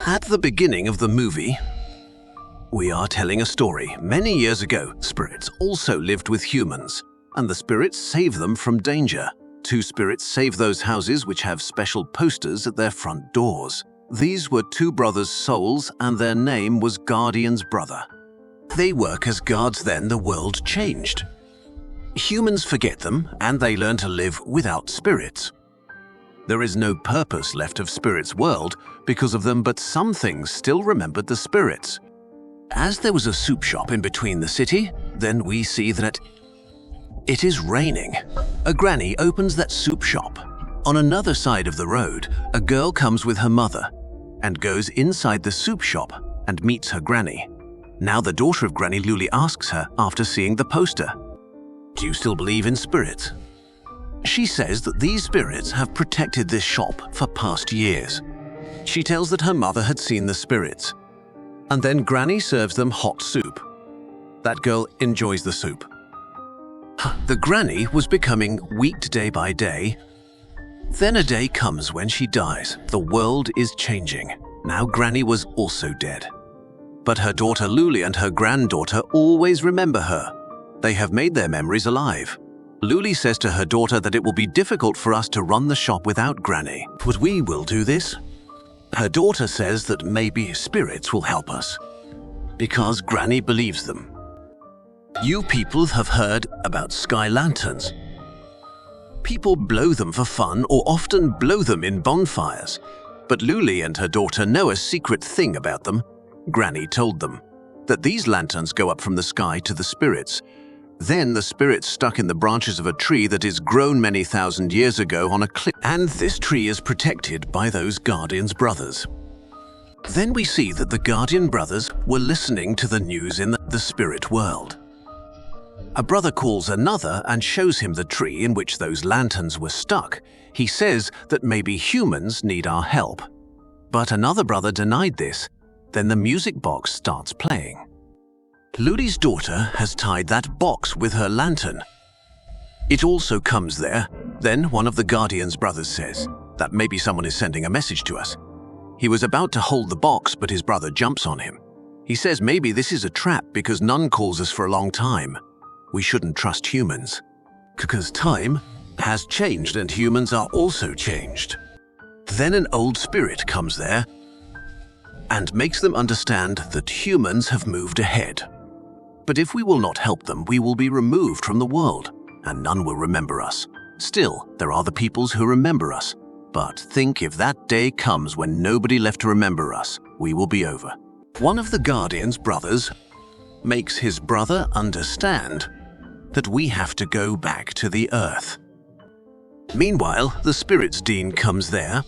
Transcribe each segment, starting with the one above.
At the beginning of the movie, we are telling a story. Many years ago, spirits also lived with humans, and the spirits save them from danger. Two spirits save those houses which have special posters at their front doors. These were two brothers' souls, and their name was Guardian's brother. They work as guards. Then the world changed. Humans forget them, and they learn to live without spirits. There is no purpose left of Spirit's world because of them, but some things still remembered the spirits. As there was a soup shop in between the city, then we see that it is raining. A granny opens that soup shop. On another side of the road, a girl comes with her mother and goes inside the soup shop and meets her granny. Now the daughter of Granny Luli asks her after seeing the poster, "Do you still believe in spirits?" She says that these spirits have protected this shop for past years. She tells that her mother had seen the spirits. And then Granny serves them hot soup. That girl enjoys the soup. The granny was becoming weak day by day. Then a day comes when she dies. The world is changing. Now Granny was also dead. But her daughter Luli and her granddaughter always remember her. They have made their memories alive. Luli says to her daughter that it will be difficult for us to run the shop without Granny, but we will do this. Her daughter says that maybe spirits will help us, because Granny believes them. You people have heard about sky lanterns. People blow them for fun or often blow them in bonfires. But Luli and her daughter know a secret thing about them. Granny told them that these lanterns go up from the sky to the spirits. Then the spirits stuck in the branches of a tree that is grown many thousand years ago on a cliff, and this tree is protected by those Guardian's brothers. Then we see that the Guardian brothers were listening to the news in the spirit world. A brother calls another and shows him the tree in which those lanterns were stuck. He says that maybe humans need our help. But another brother denied this. Then the music box starts playing. Luli's daughter has tied that box with her lantern. It also comes there. Then one of the Guardian's brothers says that maybe someone is sending a message to us. He was about to hold the box, but his brother jumps on him. He says maybe this is a trap because none calls us for a long time. We shouldn't trust humans, because time has changed and humans are also changed. Then an old spirit comes there and makes them understand that humans have moved ahead. But if we will not help them, we will be removed from the world, and none will remember us. Still, there are the peoples who remember us. But think if that day comes when nobody left to remember us, we will be over. One of the Guardian's brothers makes his brother understand that we have to go back to the earth. Meanwhile, the spirits dean comes there.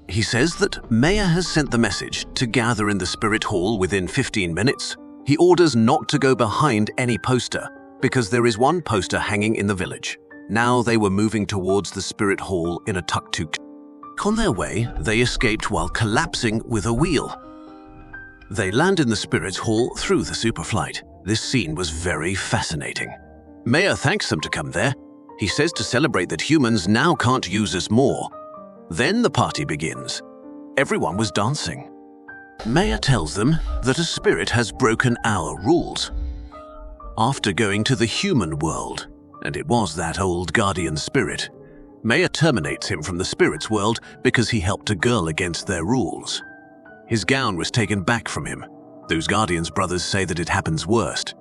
He says that Mayor has sent the message to gather in the spirit hall within 15 minutes. He orders not to go behind any poster, because there is one poster hanging in the village. Now they were moving towards the spirit hall in a tuk-tuk. On their way, they escaped while collapsing with a wheel. They land in the spirit hall through the superflight. This scene was very fascinating. Mayor thanks them to come there. He says to celebrate that humans now can't use us more. Then the party begins. Everyone was dancing. Mayor tells them that a spirit has broken our rules. After going to the human world, and it was that old guardian spirit, Mayor terminates him from the spirit's world because he helped a girl against their rules. His gown was taken back from him. Those Guardian's brothers say that it happens worst.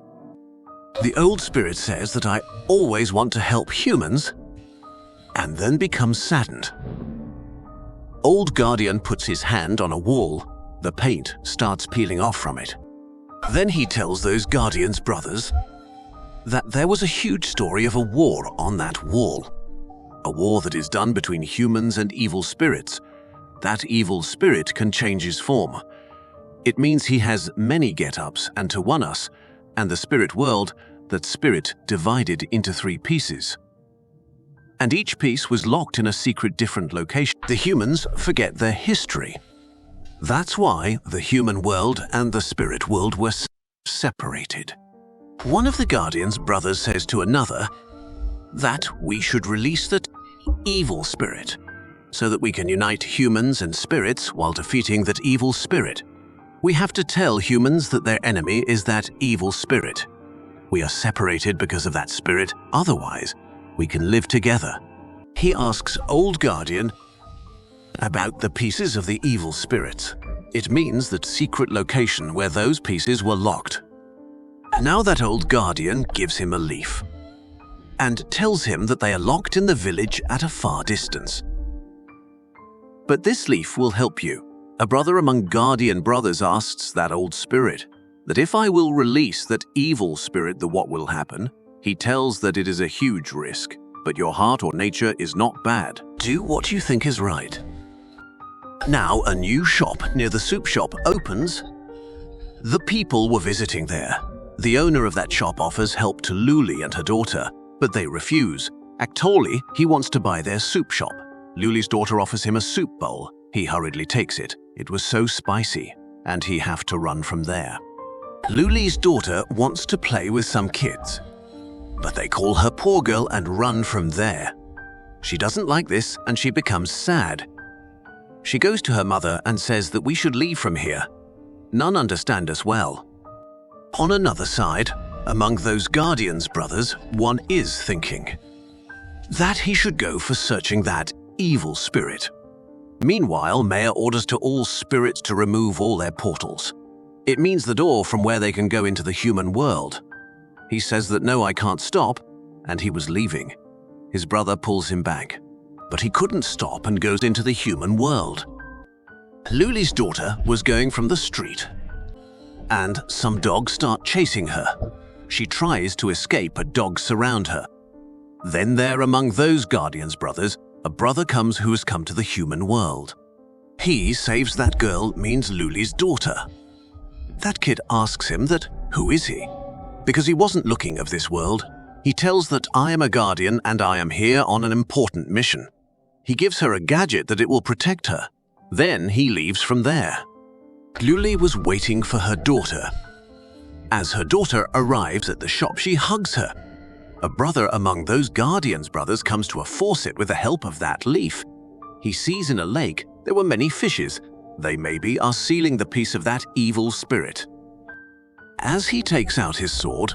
The old spirit says that I always want to help humans, and then becomes saddened. Old Guardian puts his hand on a wall. The paint starts peeling off from it. Then he tells those Guardian's brothers that there was a huge story of a war on that wall. A war that is done between humans and evil spirits. That evil spirit can change his form. It means he has many get-ups, and to one us, and the spirit world, that spirit divided into 3 pieces. And each piece was locked in a secret different location. The humans forget their history. That's why the human world and the spirit world were separated. One of the Guardian's brothers says to another that we should release the evil spirit. so that we can unite humans and spirits while defeating that evil spirit. We have to tell humans that their enemy is that evil spirit. We are separated because of that spirit, otherwise we can live together. He asks Old Guardian about the pieces of the evil spirits. It means that secret location where those pieces were locked. Now that Old Guardian gives him a leaf and tells him that they are locked in the village at a far distance. But this leaf will help you. A brother among Guardian brothers asks that old spirit that if I will release that evil spirit, then what will happen? He tells that it is a huge risk, but your heart or nature is not bad. Do what you think is right. Now a new shop near the soup shop opens. The people were visiting there. The owner of that shop offers help to Luli and her daughter, but they refuse. Actually, he wants to buy their soup shop. Luli's daughter offers him a soup bowl. He hurriedly takes it. It was so spicy, and he have to run from there. Luli's daughter wants to play with some kids, but they call her poor girl and run from there. She doesn't like this, and she becomes sad. She goes to her mother and says that we should leave from here. None understand us well. On another side, among those Guardians brothers, one is thinking that he should go for searching that evil spirit. Meanwhile, Mayor orders to all spirits to remove all their portals. It means the door from where they can go into the human world. He says that no, I can't stop, and he was leaving. His brother pulls him back, but he couldn't stop and goes into the human world. Luli's daughter was going from the street, and some dogs start chasing her. She tries to escape, but dogs surround her. Then there, among those Guardians brothers, a brother comes who has come to the human world. He saves that girl, means Luli's daughter. That kid asks him that, who is he? Because he wasn't looking of this world. He tells that I am a Guardian and I am here on an important mission. He gives her a gadget that it will protect her. Then he leaves from there. Luli was waiting for her daughter. As her daughter arrives at the shop, she hugs her. A brother among those Guardians brothers comes to a faucet with the help of that leaf. He sees in a lake there were many fishes. They maybe are sealing the piece of that evil spirit. As he takes out his sword,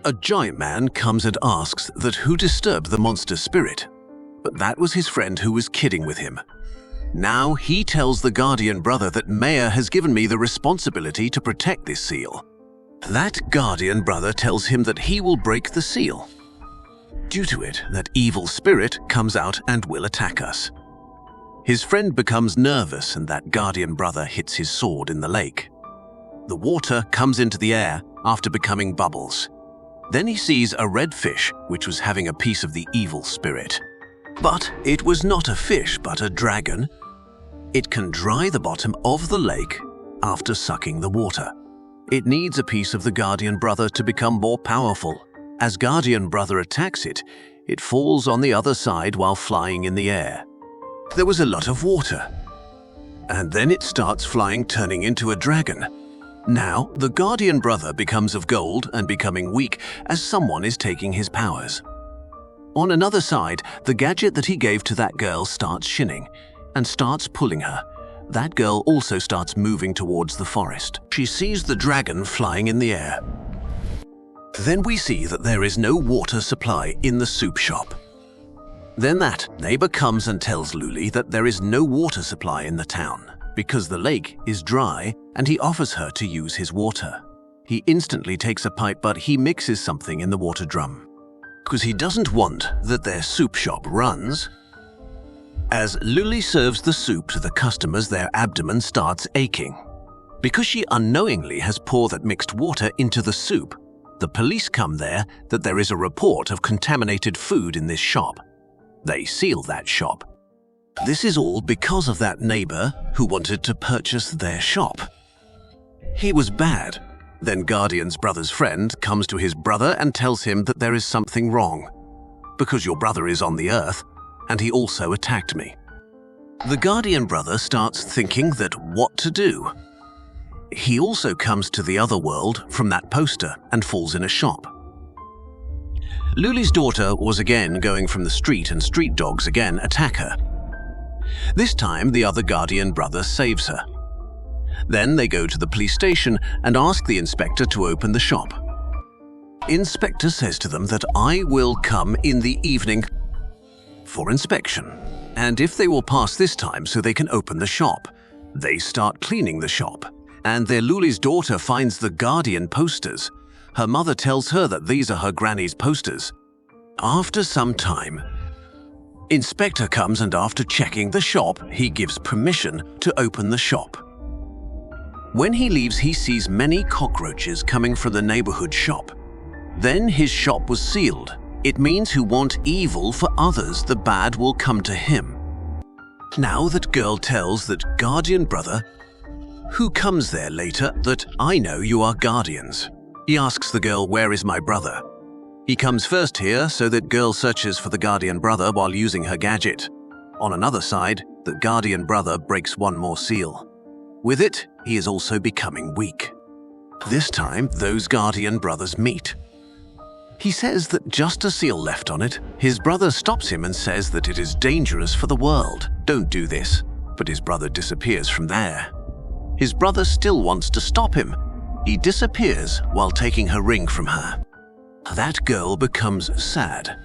a giant man comes and asks that who disturbed the monster spirit. But that was his friend who was kidding with him. Now he tells the Guardian brother that Mayor has given me the responsibility to protect this seal. That Guardian brother tells him that he will break the seal. Due to it, that evil spirit comes out and will attack us. His friend becomes nervous and that Guardian brother hits his sword in the lake. The water comes into the air after becoming bubbles. Then he sees a red fish which was having a piece of the evil spirit. But it was not a fish but a dragon. It can dry the bottom of the lake after sucking the water. It needs a piece of the Guardian brother to become more powerful. As Guardian brother attacks it, it falls on the other side while flying in the air. There was a lot of water. And then it starts flying, turning into a dragon. Now, the Guardian brother becomes of gold and becoming weak as someone is taking his powers. On another side, the gadget that he gave to that girl starts shinning and starts pulling her. That girl also starts moving towards the forest. She sees the dragon flying in the air. Then we see that there is no water supply in the soup shop. Then that neighbor comes and tells Luli that there is no water supply in the town because the lake is dry, and he offers her to use his water. He instantly takes a pipe, but he mixes something in the water drum because he doesn't want that their soup shop runs. As Luli serves the soup to the customers, their abdomen starts aching. Because she unknowingly has poured that mixed water into the soup, the police come there that there is a report of contaminated food in this shop. They seal that shop. This is all because of that neighbor who wanted to purchase their shop. He was bad. Then Guardian's brother's friend comes to his brother and tells him that there is something wrong. Because your brother is on the earth, and he also attacked me. The Guardian brother starts thinking that what to do. He also comes to the other world from that poster and falls in a shop. Luli's daughter was again going from the street and street dogs again attack her. This time, the other guardian brother saves her. Then they go to the police station and ask the inspector to open the shop. Inspector says to them that I will come in the evening for inspection, and if they will pass this time so they can open the shop. They start cleaning the shop, and their Luli's daughter finds the guardian posters. Her mother tells her that these are her granny's posters. After some time, Inspector comes, and after checking the shop, he gives permission to open the shop. When he leaves, he sees many cockroaches coming from the neighborhood shop. Then his shop was sealed. It means who want evil for others, the bad will come to him. Now that girl tells that guardian brother, who comes there later, that I know you are guardians. He asks the girl, where is my brother? He comes first here, so that girl searches for the guardian brother while using her gadget. On another side, the guardian brother breaks one more seal. With it, he is also becoming weak. This time, those guardian brothers meet. He says that just a seal left on it. His brother stops him and says that it is dangerous for the world. Don't do this. But his brother disappears from there. His brother still wants to stop him. He disappears while taking her ring from her. That girl becomes sad.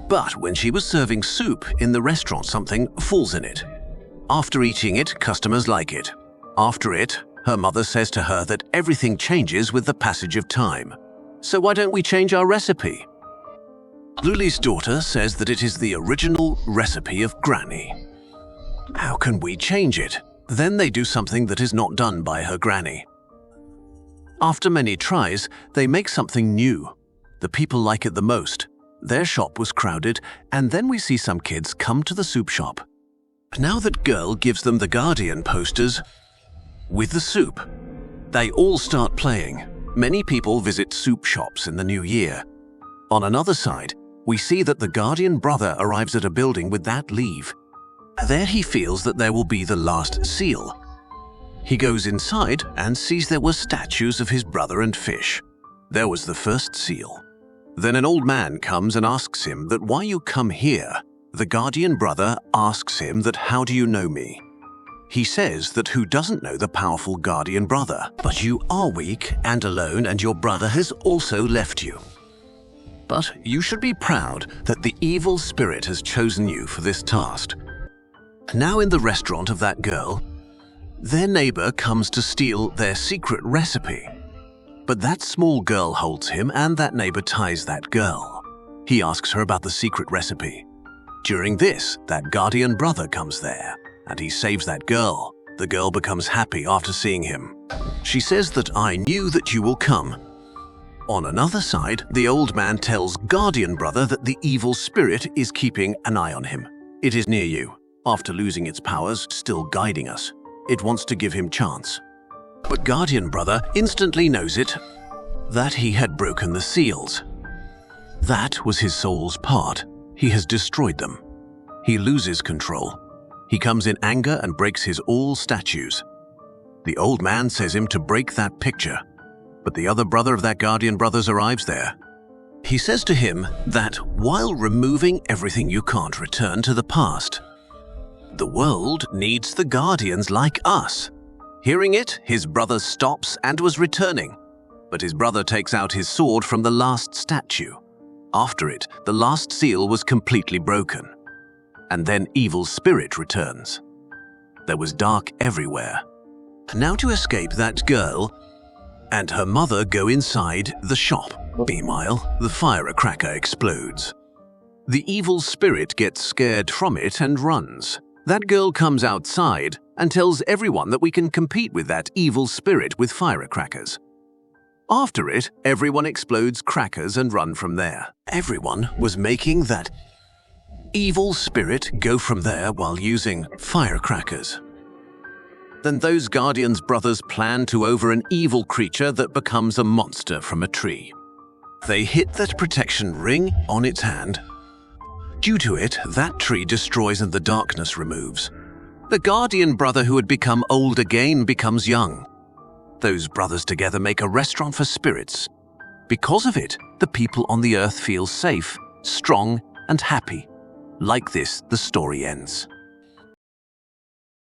But when she was serving soup in the restaurant, something falls in it. After eating it, customers like it. After it, her mother says to her that everything changes with the passage of time. So why don't we change our recipe? Luli's daughter says that it is the original recipe of Granny. How can we change it? Then they do something that is not done by her granny. After many tries, they make something new. The people like it the most. Their shop was crowded, and then we see some kids come to the soup shop. Now that girl gives them the guardian posters with the soup. They all start playing. Many people visit soup shops in the new year. On another side, we see that the guardian brother arrives at a building with that leave. There he feels that there will be the last seal. He goes inside and sees there were statues of his brother and fish. There was the first seal. Then an old man comes and asks him that why you come here. The guardian brother asks him that how do you know me? He says that who doesn't know the powerful guardian brother, but you are weak and alone and your brother has also left you. But you should be proud that the evil spirit has chosen you for this task. Now in the restaurant of that girl, their neighbor comes to steal their secret recipe. But that small girl holds him and that neighbor ties that girl. He asks her about the secret recipe. During this, that guardian brother comes there. And he saves that girl. The girl becomes happy after seeing him. She says that I knew that you will come. On another side, the old man tells guardian brother that the evil spirit is keeping an eye on him. It is near you. After losing its powers, still guiding us. It wants to give him chance. But guardian brother instantly knows it, that he had broken the seals. That was his soul's part. He has destroyed them. He loses control. He comes in anger and breaks his all statues. The old man says him to break that picture, but the other brother of that guardian brothers arrives there. He says to him that while removing everything you can't return to the past, the world needs the guardians like us. Hearing it, his brother stops and was returning, but his brother takes out his sword from the last statue. After it, the last seal was completely broken. And then evil spirit returns. There was dark everywhere. Now to escape, that girl and her mother go inside the shop. Meanwhile, the firecracker explodes. The evil spirit gets scared from it and runs. That girl comes outside and tells everyone that we can compete with that evil spirit with firecrackers. After it, everyone explodes crackers and run from there. Everyone was making that evil spirit go from there while using firecrackers. Then those guardians' brothers plan to over an evil creature that becomes a monster from a tree. They hit that protection ring on its hand. Due to it, that tree destroys and the darkness removes. The guardian brother who had become old again becomes young. Those brothers together make a restaurant for spirits. Because of it, the people on the earth feel safe, strong, and happy. Like this, the story ends.